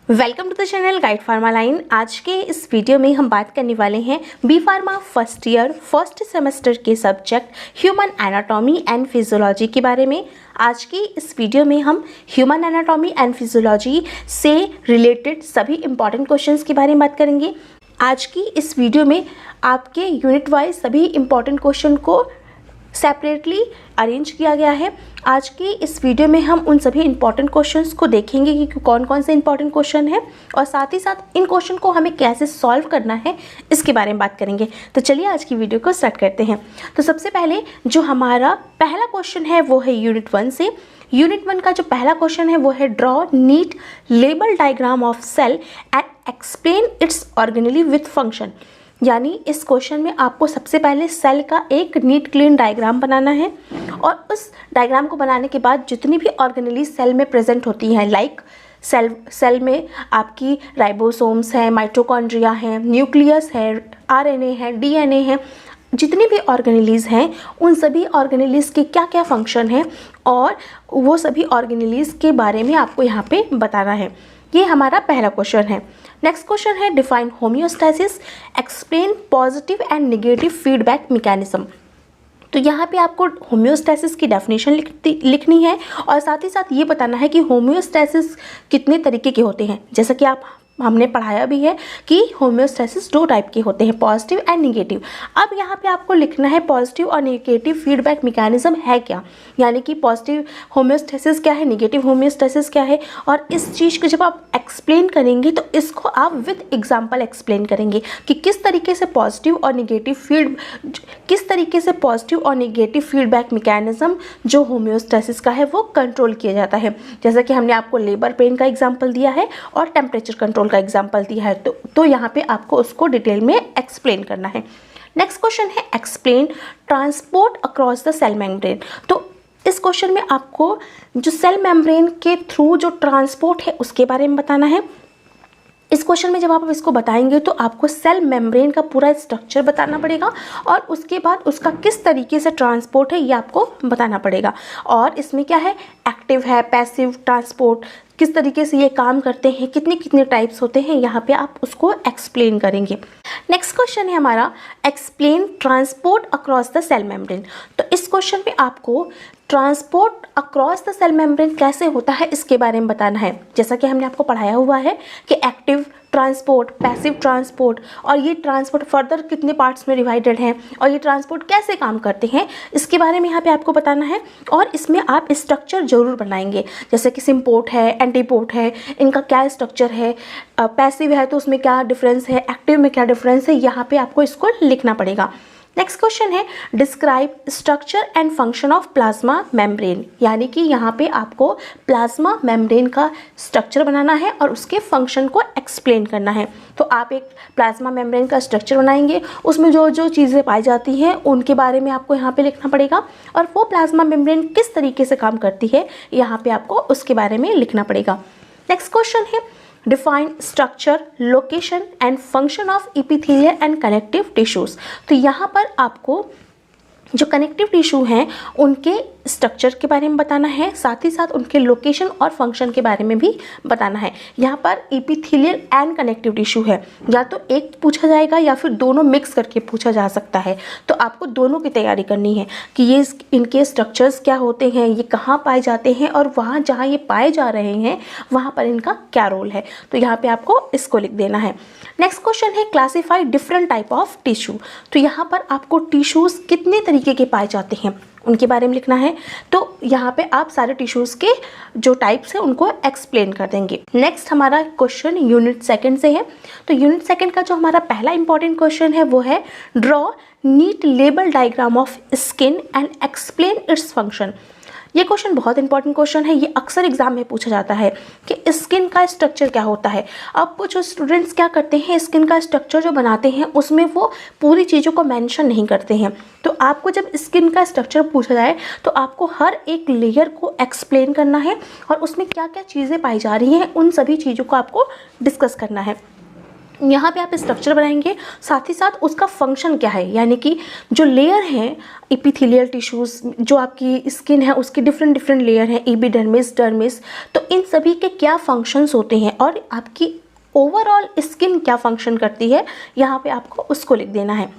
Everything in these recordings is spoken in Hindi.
Welcome to the channel guide pharma line. आज के इस वीडियो में हम बात करने वाले हैं B pharma first year first semester के subject human anatomy and physiology के बारे में। आज की इस वीडियो में हम ह्यूमन एनाटॉमी एंड फिजियोलॉजी से रिलेटेड सभी इंपॉर्टेंट क्वेश्चंस के बारे में बात करेंगे। आज की इस वीडियो में आपके यूनिट वाइज सभी इंपॉर्टेंट क्वेश्चन को सेपरेटली अरेंज किया गया है। आज की इस वीडियो में हम उन सभी इंपॉर्टेंट क्वेश्चंस को देखेंगे कि कौन कौन से इंपॉर्टेंट क्वेश्चन हैं और साथ ही साथ इन क्वेश्चन को हमें कैसे सॉल्व करना है इसके बारे में बात करेंगे। तो चलिए आज की वीडियो को स्टार्ट करते हैं। तो सबसे पहले जो हमारा पहला क्वेश्चन है वो है यूनिट 1 से। यूनिट 1 का जो पहला क्वेश्चन है वो है draw neat label diagram of cell and explain its organelle with function. यानी इस क्वेश्चन में आपको सबसे पहले सेल का एक नीट क्लीन डायग्राम बनाना है और उस डायग्राम को बनाने के बाद जितनी भी ऑर्गेनेली सेल में प्रेजेंट होती हैं, लाइक सेल में आपकी राइबोसोम्स हैं, माइटोकॉन्ड्रिया हैं, न्यूक्लियस है, आरएनए है, डीएनए है, जितनी भी ऑर्गेनेलीज़ हैं उन सभी ऑर्गेनेलीज़ के क्या क्या फंक्शन हैं और वो सभी ऑर्गेनेलीज़ के बारे में आपको यहाँ पे बताना है। ये हमारा पहला क्वेश्चन है। नेक्स्ट क्वेश्चन है define homeostasis, explain positive and negative feedback mechanism. तो यहाँ पे आपको होम्योस्टैसिस की डेफिनेशन लिखनी है और साथ ही साथ ये बताना है कि होम्योस्टैसिस कितने तरीके के होते हैं। जैसा कि हमने पढ़ाया भी है कि होम्योस्टैसिस 2 टाइप के होते हैं, पॉजिटिव एंड नेगेटिव। अब यहाँ पे आपको लिखना है पॉजिटिव और नेगेटिव फीडबैक मैकेनिज्म है क्या, यानी कि पॉजिटिव होम्योस्टैसिस क्या है, नेगेटिव होम्योस्टैसिस क्या है। और इस चीज़ को जब आप एक्सप्लेन करेंगे तो इसको आप विद एग्जाम्पल एक्सप्लेन करेंगे कि किस तरीके से पॉजिटिव और नेगेटिव फीडबैक मैकेनिज्म जो होम्योस्टैसिस का है वो कंट्रोल किया जाता है। जैसा कि हमने आपको लेबर पेन का एग्जाम्पल दिया है और टेम्परेचर कंट्रोल का एग्जाम्पल दिया है, तो यहाँ पे आपको उसको डिटेल में एक्सप्लेन करना है। नेक्स्ट क्वेश्चन है explain transport across the cell membrane. तो इस क्वेश्चन में आपको जो सेल मेम्ब्रेन के थ्रू जो ट्रांसपोर्ट है उसके बारे में बताना है। इस क्वेश्चन में जब आप इसको बताएंगे तो आपको सेल मेम्ब्रेन का पूरा स्ट्रक्चर बताना पड़ेगा और उसके बाद उसका किस तरीके से ट्रांसपोर्ट है ये आपको बताना पड़ेगा। और इसमें क्या है, एक्टिव है, पैसिव ट्रांसपोर्ट, किस तरीके से ये काम करते हैं, कितने कितने टाइप्स होते हैं, यहाँ पे आप उसको एक्सप्लेन करेंगे। नेक्स्ट क्वेश्चन है हमारा explain transport across the cell membrane. तो इस क्वेश्चन में आपको transport across the cell membrane कैसे होता है इसके बारे में बताना है। जैसा कि हमने आपको पढ़ाया हुआ है कि एक्टिव ट्रांसपोर्ट, पैसिव ट्रांसपोर्ट, और ये ट्रांसपोर्ट फर्दर कितने पार्ट्स में डिवाइडेड हैं और ये ट्रांसपोर्ट कैसे काम करते हैं इसके बारे में यहाँ पे आपको बताना है। और इसमें आप स्ट्रक्चर जरूर बनाएंगे, जैसे कि सिम्पोर्ट है, एंटीपोर्ट है, इनका क्या स्ट्रक्चर है, पैसिव है तो उसमें क्या डिफरेंस है, एक्टिव में क्या डिफरेंस है, यहाँ पे आपको इसको लिखना पड़ेगा। नेक्स्ट क्वेश्चन है describe structure and function of plasma membrane. यानी कि यहाँ पे आपको प्लाज्मा मेम्ब्रेन का स्ट्रक्चर बनाना है और उसके फंक्शन को एक्सप्लेन करना है। तो आप एक प्लाज्मा मेम्ब्रेन का स्ट्रक्चर बनाएंगे, उसमें जो जो चीज़ें पाई जाती हैं उनके बारे में आपको यहाँ पे लिखना पड़ेगा और वो प्लाज्मा मेम्ब्रेन किस तरीके से काम करती है यहाँ पे आपको उसके बारे में लिखना पड़ेगा। नेक्स्ट क्वेश्चन है define structure, location and function of epithelial and connective tissues. तो यहाँ पर आपको जो कनेक्टिव टिश्यू हैं उनके स्ट्रक्चर के बारे में बताना है, साथ ही साथ उनके लोकेशन और फंक्शन के बारे में भी बताना है। यहाँ पर इपिथेलियल एंड कनेक्टिव टिश्यू है, या तो एक पूछा जाएगा या फिर दोनों मिक्स करके पूछा जा सकता है। तो आपको दोनों की तैयारी करनी है कि ये इनके स्ट्रक्चर्स क्या होते हैं, ये कहाँ पाए जाते हैं और वहाँ जहाँ ये पाए जा रहे हैं वहाँ पर इनका क्या रोल है। तो यहाँ पर आपको इसको लिख देना है। नेक्स्ट क्वेश्चन है classify different type of tissue. तो यहाँ पर आपको टिश्यूज़ कितने तरीके के पाए जाते हैं उनके बारे में लिखना है। तो यहाँ पे आप सारे टिश्यूज़ के जो टाइप्स हैं उनको एक्सप्लेन कर देंगे। नेक्स्ट हमारा क्वेश्चन यूनिट 2 से है। तो यूनिट 2 का जो हमारा पहला इंपॉर्टेंट क्वेश्चन है वो है draw neat label diagram of skin and explain its function. ये क्वेश्चन बहुत इंपॉर्टेंट क्वेश्चन है, ये अक्सर एग्जाम में पूछा जाता है कि स्किन का स्ट्रक्चर क्या होता है। अब कुछ स्टूडेंट्स क्या करते हैं, स्किन का स्ट्रक्चर जो बनाते हैं उसमें वो पूरी चीज़ों को मेंशन नहीं करते हैं। तो आपको जब स्किन का स्ट्रक्चर पूछा जाए तो आपको हर एक लेयर को एक्सप्लेन करना है और उसमें क्या क्या चीज़ें पाई जा रही हैं उन सभी चीज़ों को आपको डिस्कस करना है। यहाँ पे आप स्ट्रक्चर बनाएंगे, साथ ही साथ उसका फंक्शन क्या है, यानी कि जो लेयर हैं एपिथेलियल टिश्यूज़, जो आपकी स्किन है उसके डिफरेंट डिफरेंट लेयर हैं, एपिडर्मिस, डर्मिस, तो इन सभी के क्या फंक्शंस होते हैं और आपकी ओवरऑल स्किन क्या फंक्शन करती है, यहाँ पे आपको उसको लिख देना है।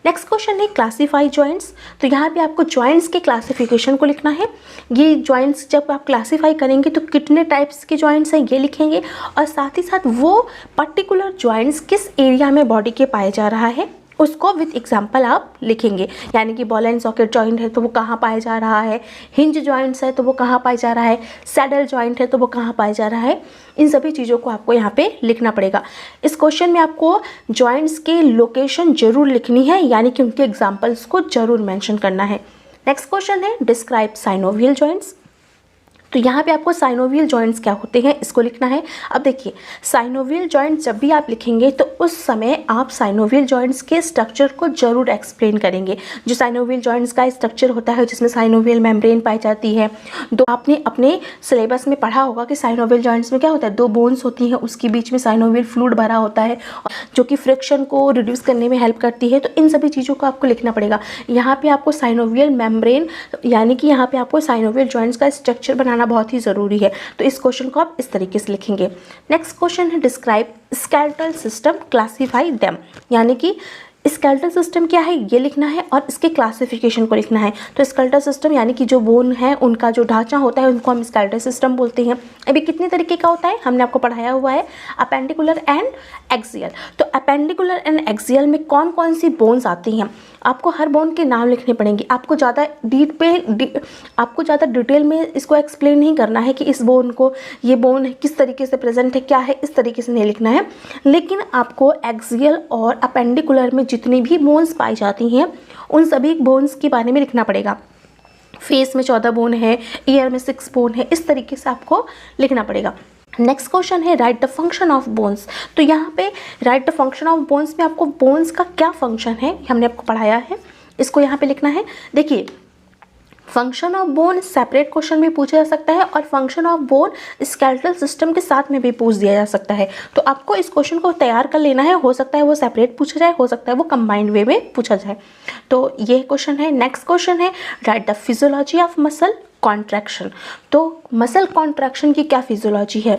नेक्स्ट क्वेश्चन है क्लासीफाई जॉइंट्स। तो यहाँ पे आपको जॉइंट्स के क्लासिफिकेशन को लिखना है। ये जॉइंट्स जब आप क्लासीफाई करेंगे तो कितने टाइप्स के जॉइंट्स हैं ये लिखेंगे, और साथ ही साथ वो पर्टिकुलर जॉइंट्स किस एरिया में बॉडी के पाया जा रहा है उसको विथ एग्जाम्पल आप लिखेंगे, यानी कि बॉल एंड सॉकेट जॉइंट है तो वो कहाँ पाया जा रहा है, हिंज जॉइंट्स है तो वो कहाँ पाया जा रहा है, सैडल जॉइंट है तो वो कहाँ पाया जा रहा है। इन सभी चीज़ों को आपको यहाँ पे लिखना पड़ेगा। इस क्वेश्चन में आपको जॉइंट्स के लोकेशन जरूर लिखनी है, यानी कि उनके एग्जाम्पल्स को जरूर मैंशन करना है। नेक्स्ट क्वेश्चन है डिस्क्राइब साइनोवियल जॉइंट्स। तो यहाँ पे आपको साइनोवियल जॉइंट्स क्या होते हैं इसको लिखना है। अब देखिए, साइनोवियल जॉइंट्स जब भी आप लिखेंगे तो उस समय आप साइनोवियल जॉइंट्स के स्ट्रक्चर को जरूर एक्सप्लेन करेंगे। जो साइनोवियल जॉइंट्स का स्ट्रक्चर होता है जिसमें साइनोवियल मेम्ब्रेन पाई जाती है, तो आपने अपने सिलेबस में पढ़ा होगा कि साइनोवियल जॉइंट्स में क्या होता है, दो बोन्स होती हैं, उसके बीच में साइनोवियल फ्लूइड भरा होता है जो कि फ्रिक्शन को रिड्यूस करने में हेल्प करती है। तो इन सभी चीज़ों को आपको लिखना पड़ेगा। यहाँ पे आपको साइनोवियल मेम्ब्रेन, यानी कि यहाँ पे आपको साइनोवियल जॉइंट्स का स्ट्रक्चर बनाना बहुत ही ज़रूरी है। तो इस क्वेश्चन को आप इस तरीके से लिखेंगे। नेक्स्ट क्वेश्चन है describe skeletal system classify them, यानी कि स्केलेटल सिस्टम क्या है ये लिखना है और इसके क्लासिफिकेशन को लिखना है। तो स्केलेटल सिस्टम यानी कि जो बोन है उनका जो ढांचा होता है उनको हम स्केलेटल सिस्टम बोलते हैं। अभी कितने तरीके का होता है हमने आपको पढ़ाया हुआ है, अपेंडिकुलर एंड एक्सियल। तो अपेंडिकुलर एंड एक्सियल में कौन कौन सी बोन्स आती हैं, आपको हर बोन के नाम लिखने पड़ेंगे। आपको ज़्यादा डिटेल में इसको एक्सप्लेन नहीं करना है कि इस बोन को, ये बोन किस तरीके से प्रेजेंट है, क्या है, इस तरीके से नहीं लिखना है। लेकिन आपको एक्सियल और अपेंडिकुलर में जितनी भी बोन्स पाई जाती हैं उन सभी बोन्स के बारे में लिखना पड़ेगा। फेस में 14 बोन है, ईयर में 6 बोन है, इस तरीके से आपको लिखना पड़ेगा। नेक्स्ट क्वेश्चन है right the function of bones. तो यहाँ पे right the function of bones में आपको बोन्स का क्या फंक्शन है हमने आपको पढ़ाया है, इसको यहाँ पे लिखना है। देखिए, function of bone separate question में पूछा जा सकता है और function of bone skeletal system के साथ में भी पूछ दिया जा सकता है। तो आपको इस क्वेश्चन को तैयार कर लेना है, हो सकता है वो सेपरेट पूछा जाए, हो सकता है वो कंबाइंड वे में पूछा जाए। तो ये क्वेश्चन है। नेक्स्ट क्वेश्चन है right the physiology of muscle contraction. तो मसल कॉन्ट्रैक्शन की क्या फिजियोलॉजी है,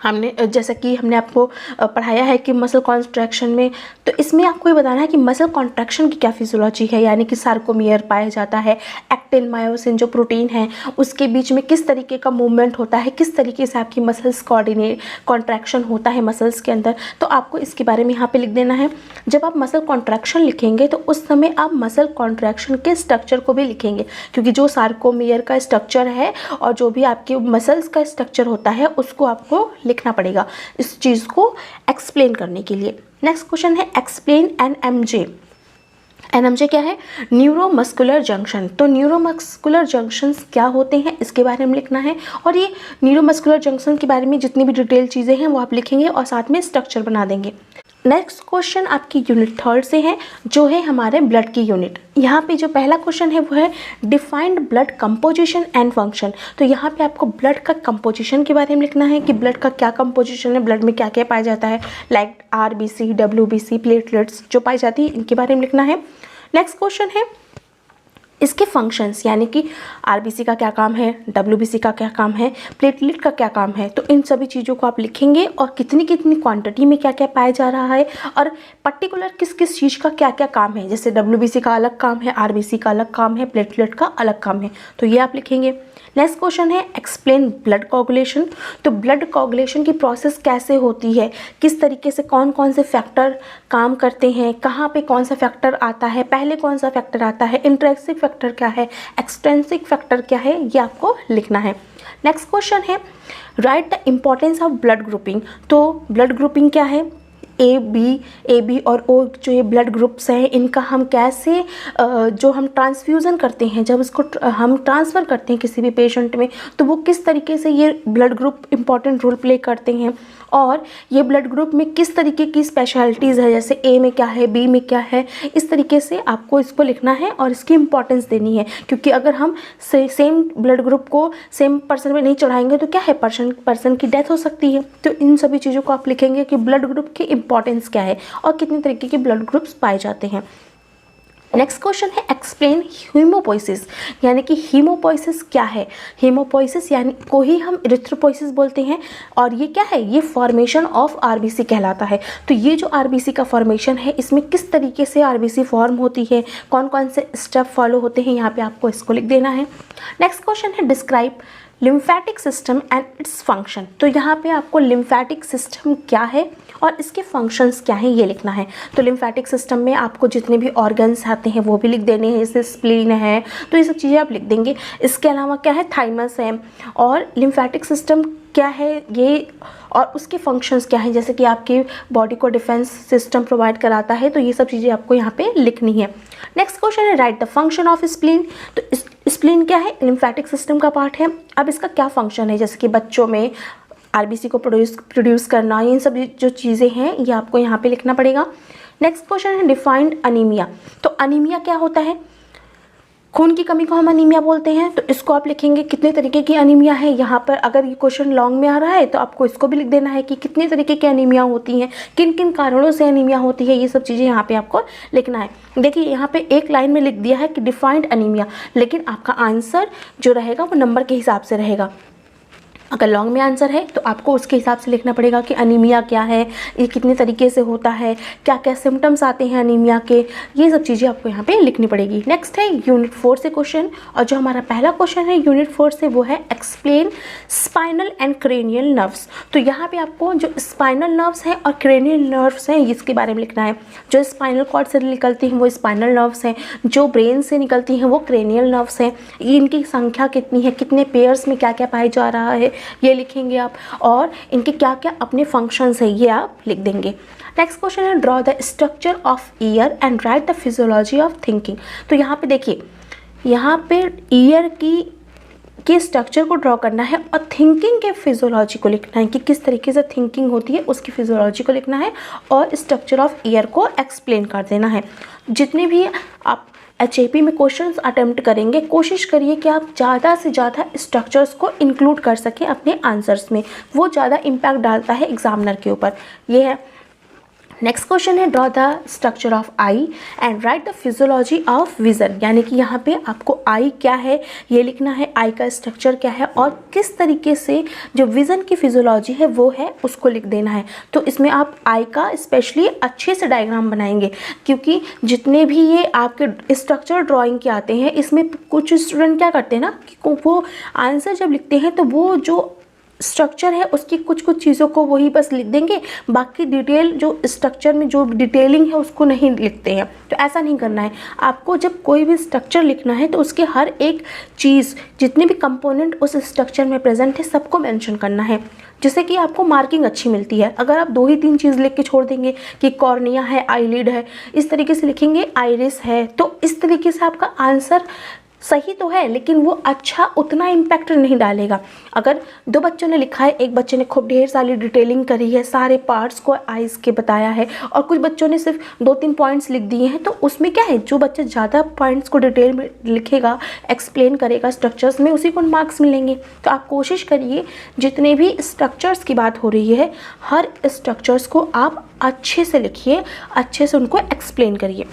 हमने जैसा कि हमने आपको पढ़ाया है कि मसल कॉन्ट्रैक्शन में, तो इसमें आपको ये बताना है कि मसल कॉन्ट्रैक्शन की क्या फिजियोलॉजी है, यानी कि सार्कोमियर पाया जाता है, एक्टिन मायोसिन जो प्रोटीन है उसके बीच में किस तरीके का मूवमेंट होता है, किस तरीके से आपकी मसल्स कोऑर्डिनेट कॉन्ट्रैक्शन होता है मसल्स के अंदर, तो आपको इसके बारे में यहाँ पे लिख देना है। जब आप मसल कॉन्ट्रैक्शन लिखेंगे तो उस समय आप मसल कॉन्ट्रैक्शन के स्ट्रक्चर को भी लिखेंगे, क्योंकि जो सार्कोमियर का स्ट्रक्चर है और जो भी आपके मसल्स का स्ट्रक्चर होता है उसको आपको लिखना पड़ेगा इस चीज़ को एक्सप्लेन करने के लिए। नेक्स्ट क्वेश्चन है एक्सप्लेन एनएमजे। एनएमजे क्या है, न्यूरोमस्कुलर जंक्शन। तो न्यूरोमस्कुलर जंक्शंस क्या होते हैं इसके बारे में लिखना है, और ये न्यूरोमस्कुलर जंक्शन के बारे में जितनी भी डिटेल चीज़ें हैं वो आप लिखेंगे और साथ में स्ट्रक्चर बना देंगे। नेक्स्ट क्वेश्चन आपकी यूनिट 3 से है, जो है हमारे ब्लड की यूनिट। यहाँ पे जो पहला क्वेश्चन है वो है defined blood composition and function. तो यहाँ पे आपको ब्लड का कंपोजिशन के बारे में लिखना है कि ब्लड का क्या कंपोजिशन है, ब्लड में क्या क्या पाया जाता है, लाइक आरबीसी, डब्ल्यूबीसी, प्लेटलेट्स जो पाई जाती है इनके बारे में लिखना है। नेक्स्ट क्वेश्चन है इसके फंक्शंस, यानी कि आरबीसी का क्या काम है, डब्ल्यूबीसी का क्या काम है, प्लेटलेट का क्या काम है, तो इन सभी चीज़ों को आप लिखेंगे और कितनी कितनी क्वांटिटी में क्या क्या पाया जा रहा है और पर्टिकुलर किस किस चीज़ का क्या क्या काम है। जैसे डब्ल्यूबीसी का अलग काम है, आरबीसी का अलग काम है, प्लेटलेट का अलग काम है, तो ये आप लिखेंगे। नेक्स्ट क्वेश्चन है एक्सप्लेन ब्लड कोगुलेशन। तो ब्लड कोगुलेशन की प्रोसेस कैसे होती है, किस तरीके से कौन कौन से फैक्टर काम करते हैं, कहाँ पे कौन सा फैक्टर आता है, पहले कौन सा फैक्टर आता है, इंट्रिंसिक फैक्टर क्या है, एक्सट्रिंसिक फैक्टर क्या है, ये आपको लिखना है। नेक्स्ट क्वेश्चन है right the importance of blood grouping. तो ब्लड ग्रुपिंग क्या है, ए बी और ओ जो ये ब्लड ग्रुप्स हैं इनका हम कैसे जो हम ट्रांसफ्यूज़न करते हैं, जब इसको हम ट्रांसफ़र करते हैं किसी भी पेशेंट में, तो वो किस तरीके से ये blood group important role play करते हैं, और ये ब्लड ग्रुप में किस तरीके की स्पेशलिटीज़ है, जैसे ए में क्या है, बी में क्या है, इस तरीके से आपको इसको लिखना है और इसकी इम्पॉर्टेंस देनी है। क्योंकि अगर हम सेम ब्लड ग्रुप को सेम पर्सन में नहीं चढ़ाएंगे तो क्या है, पर्सन की डेथ हो सकती है। तो इन सभी चीज़ों को आप लिखेंगे कि ब्लड ग्रुप की इंपॉर्टेंस क्या है और कितने तरीके के ब्लड ग्रुप्स पाए जाते हैं। नेक्स्ट क्वेश्चन है एक्सप्लेन हीमोपोइसिस, यानी कि हीमोपोइसिस क्या है। हीमोपोइसिस यानी को ही हम इरिथ्रोपोइसिस बोलते हैं और ये क्या है, ये फॉर्मेशन ऑफ आरबीसी कहलाता है। तो ये जो आरबीसी का फॉर्मेशन है इसमें किस तरीके से आरबीसी फॉर्म होती है, कौन कौन से स्टेप फॉलो होते हैं, यहाँ पे आपको इसको लिख देना है। नेक्स्ट क्वेश्चन है describe lymphatic system and its function. तो यहाँ पे आपको लिम्फेटिक सिस्टम क्या है और इसके फंक्शंस क्या हैं ये लिखना है। तो लिम्फेटिक सिस्टम में आपको जितने भी ऑर्गन्स आते हैं वो भी लिख देने हैं, जैसे स्प्लीन है तो ये सब चीज़ें आप लिख देंगे। इसके अलावा क्या है, थाइमस है और लिम्फेटिक सिस्टम क्या है ये और उसके फंक्शंस क्या हैं, जैसे कि आपकी बॉडी को डिफेंस सिस्टम प्रोवाइड कराता है। तो ये सब चीज़ें आपको यहाँ पे लिखनी है। नेक्स्ट क्वेश्चन है right the function of spleen. तो स्प्लीन क्या है, लिम्फेटिक सिस्टम का पार्ट है। अब इसका क्या फंक्शन है, जैसे कि बच्चों में आरबीसी को प्रोड्यूस करना, इन सब जो चीज़ें हैं ये आपको यहाँ पे लिखना पड़ेगा। नेक्स्ट क्वेश्चन है डिफाइंड अनीमिया। तो अनीमिया क्या होता है, खून की कमी को हम अनीमिया बोलते हैं। तो इसको आप लिखेंगे कितने तरीके की अनीमिया है। यहाँ पर अगर ये क्वेश्चन लॉन्ग में आ रहा है तो आपको इसको भी लिख देना है कि कितने तरीके की अनीमिया होती हैं, किन किन कारणों से अनीमिया होती है, ये सब चीज़ें यहाँ पे आपको लिखना है। देखिए यहाँ पे एक लाइन में लिख दिया है कि डिफाइंड अनीमिया, लेकिन आपका आंसर जो रहेगा वो नंबर के हिसाब से रहेगा। अगर लॉन्ग में आंसर है तो आपको उसके हिसाब से लिखना पड़ेगा कि अनीमिया क्या है, ये कितने तरीके से होता है, क्या क्या सिम्टम्स आते हैं अनीमिया के, ये सब चीज़ें आपको यहाँ पे लिखनी पड़ेगी। नेक्स्ट है यूनिट 4 से क्वेश्चन, और जो हमारा पहला क्वेश्चन है यूनिट 4 से वो है explain spinal and cranial nerves. तो यहाँ पे आपको जो स्पाइनल नर्व्स हैं और क्रेनियल नर्व्स हैं इसके बारे में लिखना है। जो स्पाइनल कॉर्ड से निकलती हैं वो स्पाइनल नर्व्स हैं, जो ब्रेन से निकलती हैं वो क्रेनियल नर्व्स हैं। इनकी संख्या कितनी है, कितने पेयर्स में क्या क्या पाया जा रहा है ये लिखेंगे आप, और इनके क्या क्या अपने फंक्शंस है ये आप लिख देंगे। नेक्स्ट क्वेश्चन है draw the structure of year and right the physiology of thinking. तो यहाँ पे देखिए, यहाँ पे ईयर की स्ट्रक्चर को ड्रॉ करना है और थिंकिंग के फिजियोलॉजी को लिखना है कि किस तरीके से थिंकिंग होती है, उसकी फिजियोलॉजी को लिखना है और स्ट्रक्चर ऑफ ईयर को एक्सप्लेन कर देना है। जितने भी आप HAP में क्वेश्चंस अटेम्प्ट करेंगे, कोशिश करिए कि आप ज़्यादा से ज़्यादा स्ट्रक्चर्स को इंक्लूड कर सकें अपने आंसर्स में, वो ज़्यादा इम्पैक्ट डालता है एग्जामिनर के ऊपर। ये है। नेक्स्ट क्वेश्चन है draw the structure of I and right the physiology of vision, यानी कि यहाँ पे आपको आई क्या है ये लिखना है, आई का स्ट्रक्चर क्या है और किस तरीके से जो विज़न की फिजियोलॉजी है वो है उसको लिख देना है। तो इसमें आप आई का स्पेशली अच्छे से डायग्राम बनाएंगे, क्योंकि जितने भी ये आपके स्ट्रक्चर ड्राइंग के आते हैं इसमें कुछ स्टूडेंट क्या करते हैं ना कि वो आंसर जब लिखते हैं तो वो जो स्ट्रक्चर है उसकी कुछ कुछ चीज़ों को वही बस लिख देंगे, बाकी डिटेल जो स्ट्रक्चर में जो डिटेलिंग है उसको नहीं लिखते हैं। तो ऐसा नहीं करना है। आपको जब कोई भी स्ट्रक्चर लिखना है तो उसके हर एक चीज़, जितने भी कंपोनेंट उस स्ट्रक्चर में प्रेजेंट है सबको मेंशन करना है, जिससे कि आपको मार्किंग अच्छी मिलती है। अगर आप 2 ही 3 चीज़ लिख के छोड़ देंगे कि कॉर्निया है, आईलिड है, इस तरीके से लिखेंगे आइरिस है, तो इस तरीके से आपका आंसर सही तो है लेकिन वो अच्छा उतना इम्पैक्ट नहीं डालेगा। अगर 2 बच्चों ने लिखा है, एक बच्चे ने खूब ढेर सारी डिटेलिंग करी है, सारे पार्ट्स को आइज के बताया है, और कुछ बच्चों ने सिर्फ 2-3 पॉइंट्स लिख दिए हैं, तो उसमें क्या है, जो बच्चा ज़्यादा पॉइंट्स को डिटेल में लिखेगा, एक्सप्लेन करेगा स्ट्रक्चर्स में, उसी को मार्क्स मिलेंगे। तो आप कोशिश करिए जितने भी स्ट्रक्चर्स की बात हो रही है हर स्ट्रक्चर्स को आप अच्छे से लिखिए, अच्छे से उनको एक्सप्लेन करिए।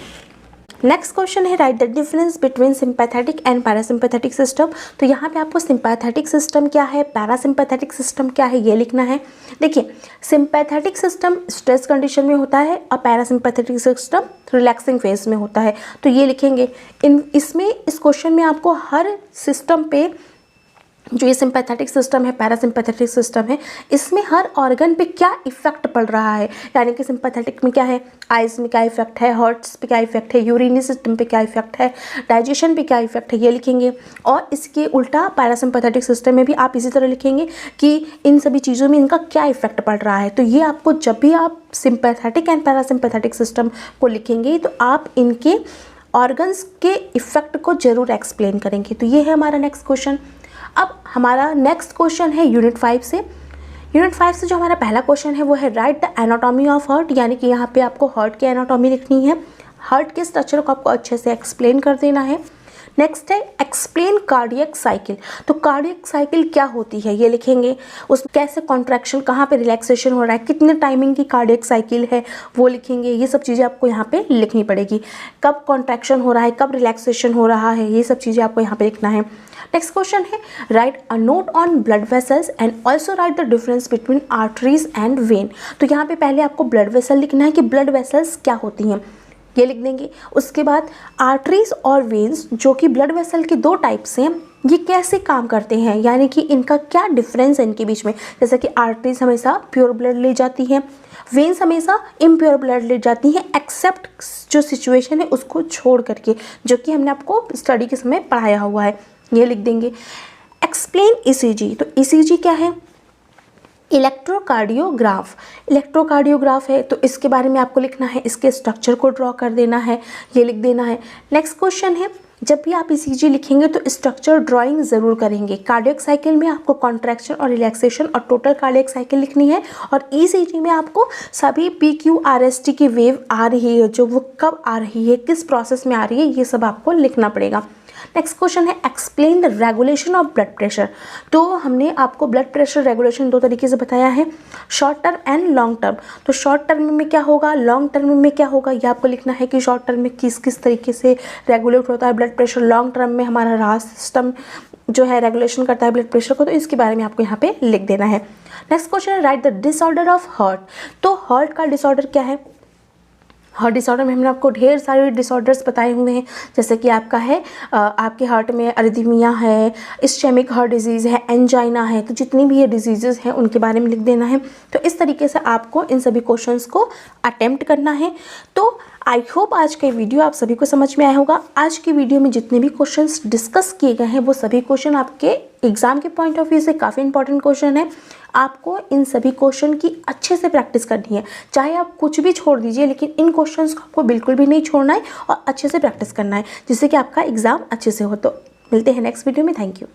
नेक्स्ट क्वेश्चन है right the difference between sympathetic and parasympathetic system. तो यहाँ पे आपको सिंपैथेटिक सिस्टम क्या है, पैरासिम्पैथेटिक सिस्टम क्या है ये लिखना है। देखिए, सिंपैथेटिक सिस्टम स्ट्रेस कंडीशन में होता है और पैरासिम्पैथेटिक सिस्टम रिलैक्सिंग फेज में होता है। तो ये लिखेंगे। इसमें इस क्वेश्चन में आपको हर सिस्टम पे, जो ये सिंपैथेटिक सिस्टम है, पैरासिम्पैथेटिक सिस्टम है, इसमें हर ऑर्गन पे क्या इफेक्ट पड़ रहा है, यानी कि सिंपैथेटिक में क्या है, आइज में क्या इफेक्ट है, हार्ट्स पे क्या इफेक्ट है, यूरिनरी सिस्टम पे क्या इफेक्ट है, डाइजेशन पे क्या इफेक्ट है, ये लिखेंगे। और इसके उल्टा पैरासिम्पैथेटिक सिस्टम में भी आप इसी तरह लिखेंगे कि इन सभी चीज़ों में इनका क्या इफेक्ट पड़ रहा है। तो ये आपको जब भी आप सिंपैथेटिक एंड पैरासिम्पैथेटिक सिस्टम को लिखेंगे तो आप इनके ऑर्गन्स के इफेक्ट को जरूर एक्सप्लेन करेंगे। तो ये है हमारा नेक्स्ट क्वेश्चन। अब हमारा नेक्स्ट क्वेश्चन है यूनिट 5 से। यूनिट 5 से जो हमारा पहला क्वेश्चन है वो है right the anatomy of heart, यानी कि यहाँ पे आपको हार्ट की एनाटॉमी लिखनी है, हार्ट के स्ट्रक्चर को आपको अच्छे से एक्सप्लेन कर देना है। नेक्स्ट है एक्सप्लेन कार्डियक साइकिल। तो कार्डियक साइकिल क्या होती है ये लिखेंगे, उस कैसे कॉन्ट्रैक्शन, कहाँ पे रिलैक्सेशन हो रहा है, कितने टाइमिंग की कार्डियक साइकिल है वो लिखेंगे। ये सब चीज़ें आपको यहाँ पे लिखनी पड़ेगी, कब कॉन्ट्रैक्शन हो रहा है, कब रिलैक्सेशन हो रहा है, ये सब चीज़ें आपको यहाँ पे लिखना है। नेक्स्ट क्वेश्चन है right a note on blood vessels and also right the difference between arteries and when. तो यहाँ पे पहले आपको ब्लड वेसल लिखना है कि ब्लड वेसल्स क्या होती हैं, ये लिख देंगे। उसके बाद आर्टरीज और वेन्स जो कि ब्लड वेसल के दो टाइप्स हैं, ये कैसे काम करते हैं, यानी कि इनका क्या डिफरेंस है इनके बीच में। जैसे कि आर्टरीज हमेशा प्योर ब्लड ले जाती हैं, वेन्स हमेशा इम्प्योर ब्लड ले जाती हैं, एक्सेप्ट जो सिचुएशन है उसको छोड़ करके, जो कि हमने आपको स्टडी के समय पढ़ाया हुआ है, ये लिख देंगे। Explain ECG. तो ईसीजी क्या है, इलेक्ट्रोकार्डियोग्राफ। इलेक्ट्रोकार्डियोग्राफ है तो इसके बारे में आपको लिखना है, इसके स्ट्रक्चर को ड्रॉ कर देना है, ये लिख देना है। नेक्स्ट क्वेश्चन है जब भी आप ईसीजी लिखेंगे तो स्ट्रक्चर ड्राइंग ज़रूर करेंगे। कार्डियक साइकिल में आपको कॉन्ट्रैक्शन और रिलैक्सेशन और टोटल कार्डियक साइकिल लिखनी है, और ईसीजी में आपको सभी PQRST की वेव आ रही है जो वो कब आ रही है, किस प्रोसेस में आ रही है, ये सब आपको लिखना पड़ेगा। नेक्स्ट क्वेश्चन है explain the regulation of blood pressure. तो हमने आपको ब्लड प्रेशर रेगुलेशन दो तरीके से बताया है, short term and long term. तो शॉर्ट टर्म में क्या होगा, लॉन्ग टर्म में क्या होगा, ये आपको लिखना है कि शॉर्ट टर्म में किस किस तरीके से रेगुलेट होता है ब्लड प्रेशर, लॉन्ग टर्म में हमारा रास सिस्टम जो है रेगुलेशन करता है ब्लड प्रेशर को, तो इसके बारे में आपको यहाँ पे लिख देना है। नेक्स्ट क्वेश्चन है right the disorder of heart. तो हार्ट का डिसऑर्डर क्या है, हार्ट डिसऑर्डर में हमने आपको ढेर सारे डिसऑर्डर्स बताए हुए हैं, जैसे कि आपका है आपके हार्ट में अरिथमिया है, इस्चेमिक हार्ट डिजीज़ है, एंजाइना है, तो जितनी भी ये डिजीज़ेस हैं उनके बारे में लिख देना है। तो इस तरीके से आपको इन सभी क्वेश्चंस को अटेम्प्ट करना है। तो आई होप आज का वीडियो आप सभी को समझ में आया होगा। आज की वीडियो में जितने भी क्वेश्चंस डिस्कस किए गए हैं वो सभी क्वेश्चन आपके एग्जाम के पॉइंट ऑफ व्यू से काफ़ी इंपॉर्टेंट क्वेश्चन है। आपको इन सभी क्वेश्चन की अच्छे से प्रैक्टिस करनी है, चाहे आप कुछ भी छोड़ दीजिए, लेकिन इन क्वेश्चंस को आपको बिल्कुल भी नहीं छोड़ना है और अच्छे से प्रैक्टिस करना है, जिससे कि आपका एग्जाम अच्छे से हो। तो मिलते हैं नेक्स्ट वीडियो में। Thank you.